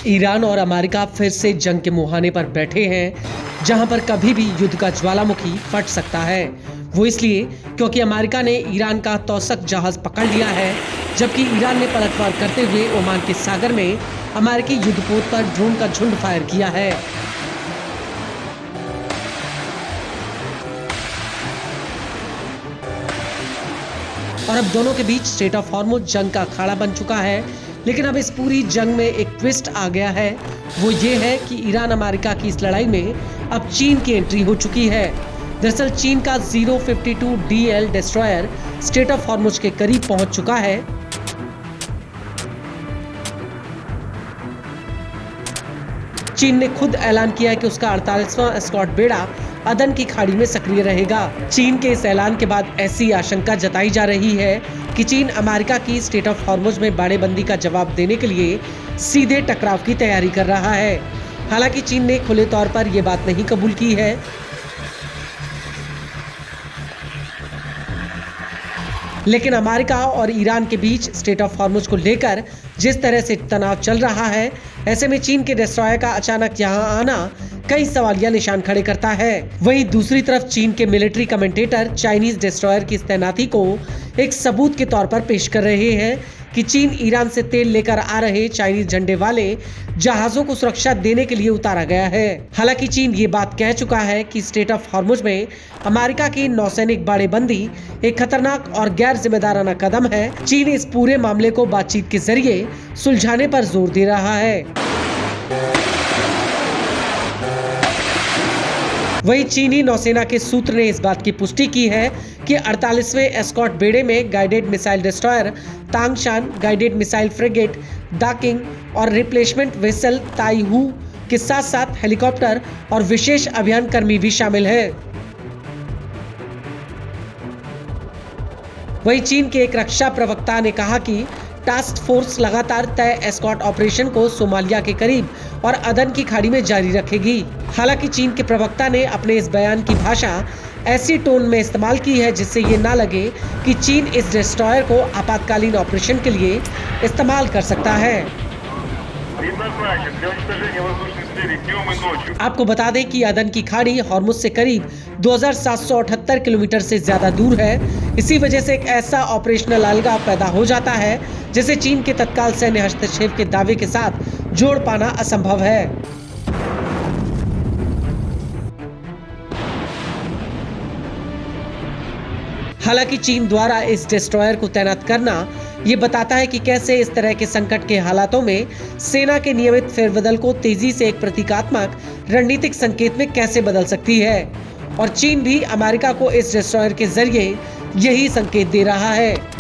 Iran और America फिर से जंग के मुहाने पर बैठे हैं, जहां पर कभी भी युद्ध का ज्वालामुखी फट सकता है। वो इसलिए क्योंकि अमेरिका ने ईरान का तौसक जहाज पकड़ लिया है, जबकि ईरान ने पलटवार करते हुए ओमान के सागर में अमेरिकी युद्धपोत पर ड्रोन का झुंड फायर किया है। और अब दोनों के बीच स्ट्रेट ऑफ हॉर्मुज़ जंग का अखाड़ा बन चुका है। लेकिन अब इस पूरी जंग में एक ट्विस्ट आ गया है। वो ये है कि ईरान अमेरिका की इस लड़ाई में अब चीन की एंट्री हो चुकी है। दरअसल चीन का 052 DL destroyer straight of Hormuz के करीब पहुंच चुका है। चीन ने खुद ऐलान किया है कि उसका 48वां एस्कॉर्ट बेड़ा अदन की खाड़ी में सक्रिय रहेगा। चीन के इस ऐलान के बाद ऐसी आशंका जताई जा रही है कि चीन अमेरिका की स्ट्रेट ऑफ हॉर्मुज़ में बाड़ेबंदी का जवाब देने के लिए सीधे टकराव की तैयारी कर रहा है। हालांकि चीन ने खुले तौर पर यह बात नहीं कबूल की है। लेकिन अमेरिका और ईरान के बीच स्ट्रेट ऑफ हॉर्मुज़ को लेकर जिस तरह से तनाव चल रहा है, ऐसे में चीन के डिस्ट्रॉयर का अचानक यहां आना कई सवालिया निशान खड़े करता है। वहीं दूसरी तरफ चीन के मिलिट्री कमेंटेटर चाइनीज डिस्ट्रॉयर की इस तैनाती को एक सबूत के तौर पर पेश कर रहे हैं कि चीन ईरान से तेल लेकर आ रहे चाइनीज झंडे वाले जहाजों को सुरक्षा देने के लिए उतारा गया है। हालांकि चीन ये बात कह चुका है कि स्ट्रेट ऑफ हॉर्मुज़ में अमेरिका की नौसैनिक बाड़ेबंदी एक खतरनाक और गैर जिम्मेदाराना कदम है। चीन इस पूरे मामले को बातचीत के जरिए सुलझाने पर जोर दे रहा है। वहीं चीनी नौसेना के सूत्र ने इस बात की पुष्टि की है कि 48वें एस्कॉर्ट बेड़े में guided missile destroyer Tangshan, guided missile frigate Daqing और रिप्लेसमेंट वेसल ताईहू के साथ साथ हेलीकॉप्टर और विशेष अभियान कर्मी भी शामिल हैं। वहीं चीन के एक रक्षा प्रवक्ता ने कहा कि टास्क फोर्स लगातार तय एस्कॉर्ट ऑपरेशन को सोमालिया के करीब और अदन की खाड़ी में जारी रखेगी। हालांकि चीन के प्रवक्ता ने अपने इस बयान की भाषा ऐसी टोन में इस्तेमाल की है जिससे ये ना लगे कि चीन इस डिस्ट्रॉयर को आपातकालीन ऑपरेशन के लिए इस्तेमाल कर सकता है। आपको बता दें कि अदन की खाड़ी हॉर्मुज़ से करीब 2778 किलोमीटर से ज्यादा दूर है। इसी वजह से एक ऐसा ऑपरेशनल अलगाव पैदा हो जाता है जिसे चीन के तत्काल सैन्य हस्तक्षेप के दावे के साथ जोड़ पाना असंभव है। हालांकि चीन द्वारा इस डिस्ट्रॉयर को तैनात करना ये बताता है कि कैसे इस तरह के संकट के हालातों में सेना के नियमित फेरबदल को तेजी से एक प्रतीकात्मक रणनीतिक संकेत में कैसे बदल सकती है। और चीन भी अमेरिका को इस डिस्ट्रॉयर के जरिए यही संकेत दे रहा है।